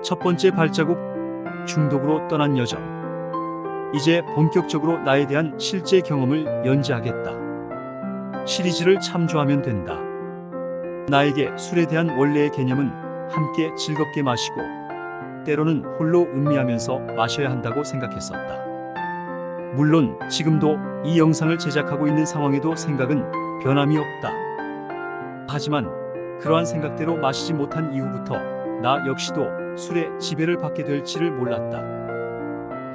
첫 번째 발자국, 중독으로 떠난 여정. 이제 본격적으로 나에 대한 실제 경험을 연재하겠다. 시리즈를 참조하면 된다. 나에게 술에 대한 원래의 개념은 함께 즐겁게 마시고 때로는 홀로 음미하면서 마셔야 한다고 생각했었다. 물론 지금도 이 영상을 제작하고 있는 상황에도 생각은 변함이 없다. 하지만 그러한 생각대로 마시지 못한 이후부터 나 역시도 술에 지배를 받게 될지를 몰랐다.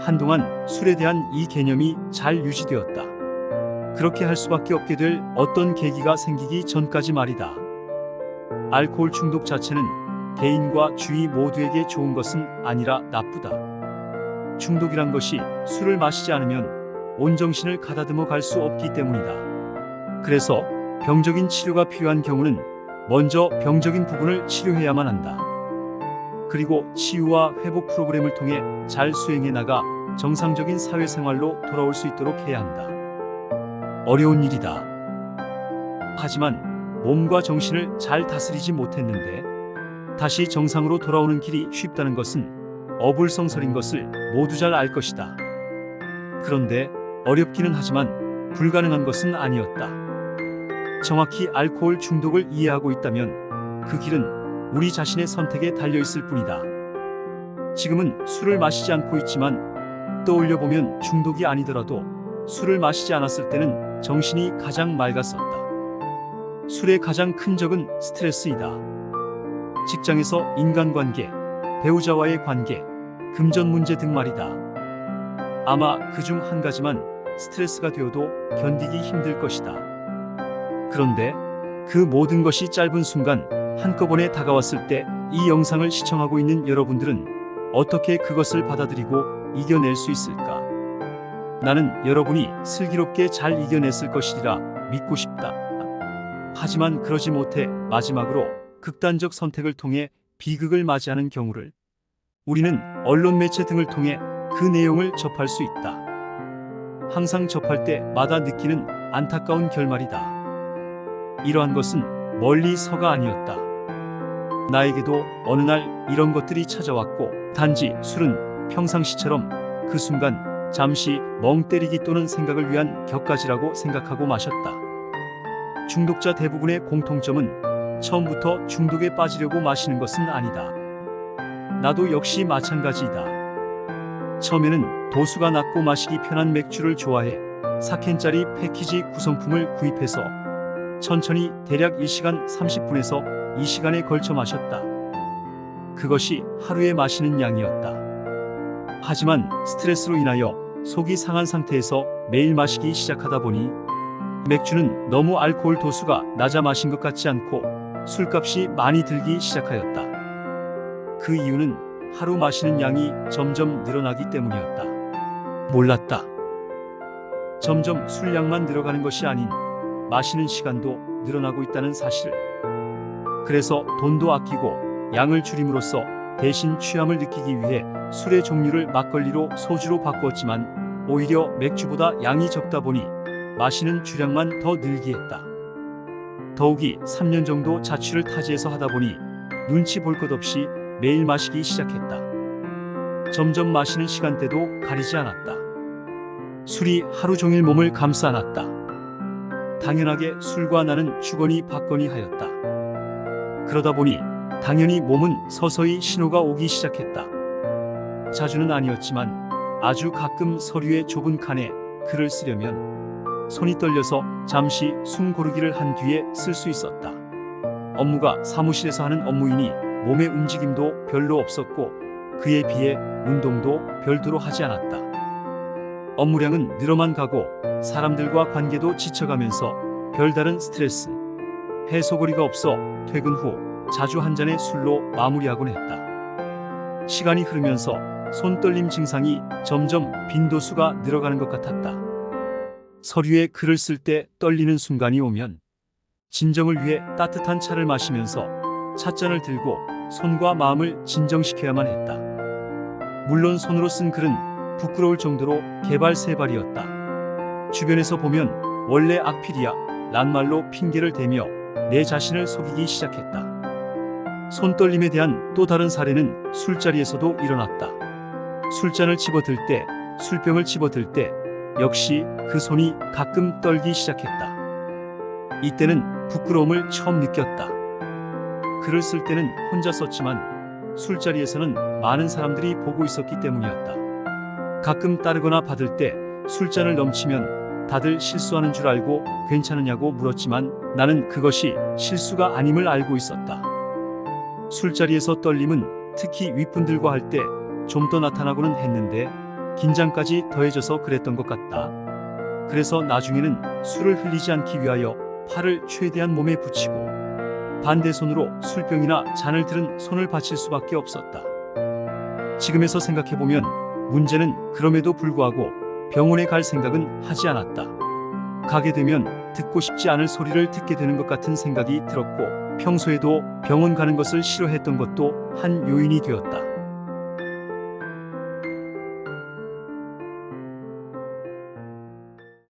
한동안 술에 대한 이 개념이 잘 유지되었다. 그렇게 할 수밖에 없게 될 어떤 계기가 생기기 전까지 말이다. 알코올 중독 자체는 개인과 주위 모두에게 좋은 것은 아니라 나쁘다. 중독이란 것이 술을 마시지 않으면 온 정신을 가다듬어 갈 수 없기 때문이다. 그래서 병적인 치료가 필요한 경우는 먼저 병적인 부분을 치료해야만 한다. 그리고 치유와 회복 프로그램을 통해 잘 수행해 나가 정상적인 사회생활로 돌아올 수 있도록 해야 한다. 어려운 일이다. 하지만 몸과 정신을 잘 다스리지 못했는데 다시 정상으로 돌아오는 길이 쉽다는 것은 어불성설인 것을 모두 잘 알 것이다. 그런데 어렵기는 하지만 불가능한 것은 아니었다. 정확히 알코올 중독을 이해하고 있다면 그 길은 우리 자신의 선택에 달려있을 뿐이다. 지금은 술을 마시지 않고 있지만 떠올려보면 중독이 아니더라도 술을 마시지 않았을 때는 정신이 가장 맑았었다. 술의 가장 큰 적은 스트레스이다. 직장에서 인간관계, 배우자와의 관계, 금전 문제 등 말이다. 아마 그중 한 가지만 스트레스가 되어도 견디기 힘들 것이다. 그런데 그 모든 것이 짧은 순간 한꺼번에 다가왔을 때 이 영상을 시청하고 있는 여러분들은 어떻게 그것을 받아들이고 이겨낼 수 있을까? 나는 여러분이 슬기롭게 잘 이겨냈을 것이리라 믿고 싶다. 하지만 그러지 못해 마지막으로 극단적 선택을 통해 비극을 맞이하는 경우를 우리는 언론 매체 등을 통해 그 내용을 접할 수 있다. 항상 접할 때마다 느끼는 안타까운 결말이다. 이러한 것은 멀리서가 아니었다. 나에게도 어느 날 이런 것들이 찾아왔고 단지 술은 평상시처럼 그 순간 잠시 멍 때리기 또는 생각을 위한 격가지라고 생각하고 마셨다. 중독자 대부분의 공통점은 처음부터 중독에 빠지려고 마시는 것은 아니다. 나도 역시 마찬가지이다. 처음에는 도수가 낮고 마시기 편한 맥주를 좋아해 4캔짜리 패키지 구성품을 구입해서 천천히 대략 1시간 30분에서 2시간에 걸쳐 마셨다. 그것이 하루에 마시는 양이었다. 하지만 스트레스로 인하여 속이 상한 상태에서 매일 마시기 시작하다 보니 맥주는 너무 알코올 도수가 낮아 마신 것 같지 않고 술값이 많이 들기 시작하였다. 그 이유는 하루 마시는 양이 점점 늘어나기 때문이었다. 몰랐다. 점점 술량만 늘어가는 것이 아닌 마시는 시간도 늘어나고 있다는 사실을. 그래서 돈도 아끼고 양을 줄임으로써 대신 취함을 느끼기 위해 술의 종류를 막걸리로 소주로 바꾸었지만 오히려 맥주보다 양이 적다 보니 마시는 주량만 더 늘기 했다. 더욱이 3년 정도 자취를 타지에서 하다 보니 눈치 볼 것 없이 매일 마시기 시작했다. 점점 마시는 시간대도 가리지 않았다. 술이 하루 종일 몸을 감싸 안았다. 당연하게 술과 나는 주거니 받거니 하였다. 그러다 보니 당연히 몸은 서서히 신호가 오기 시작했다. 자주는 아니었지만 아주 가끔 서류의 좁은 칸에 글을 쓰려면 손이 떨려서 잠시 숨 고르기를 한 뒤에 쓸 수 있었다. 업무가 사무실에서 하는 업무이니 몸의 움직임도 별로 없었고 그에 비해 운동도 별도로 하지 않았다. 업무량은 늘어만 가고 사람들과 관계도 지쳐가면서 별다른 스트레스 해소거리가 없어 퇴근 후 자주 한 잔의 술로 마무리하곤 했다. 시간이 흐르면서 손떨림 증상이 점점 빈도수가 늘어가는 것 같았다. 서류에 글을 쓸 때 떨리는 순간이 오면 진정을 위해 따뜻한 차를 마시면서 찻잔을 들고 손과 마음을 진정시켜야만 했다. 물론 손으로 쓴 글은 부끄러울 정도로 개발세발이었다. 주변에서 보면 원래 악필이야 란 말로 핑계를 대며 내 자신을 속이기 시작했다. 손떨림에 대한 또 다른 사례는 술자리에서도 일어났다. 술잔을 집어들 때, 술병을 집어들 때 역시 그 손이 가끔 떨기 시작했다. 이때는 부끄러움을 처음 느꼈다. 글을 쓸 때는 혼자 썼지만 술자리에서는 많은 사람들이 보고 있었기 때문이었다. 가끔 따르거나 받을 때 술잔을 넘치면 다들 실수하는 줄 알고 괜찮으냐고 물었지만 나는 그것이 실수가 아님을 알고 있었다. 술자리에서 떨림은 특히 윗분들과 할 때 좀 더 나타나고는 했는데 긴장까지 더해져서 그랬던 것 같다. 그래서 나중에는 술을 흘리지 않기 위하여 팔을 최대한 몸에 붙이고 반대 손으로 술병이나 잔을 들은 손을 받칠 수밖에 없었다. 지금에서 생각해보면 문제는 그럼에도 불구하고 병원에 갈 생각은 하지 않았다. 가게 되면 듣고 싶지 않을 소리를 듣게 되는 것 같은 생각이 들었고 평소에도 병원 가는 것을 싫어했던 것도 한 요인이 되었다.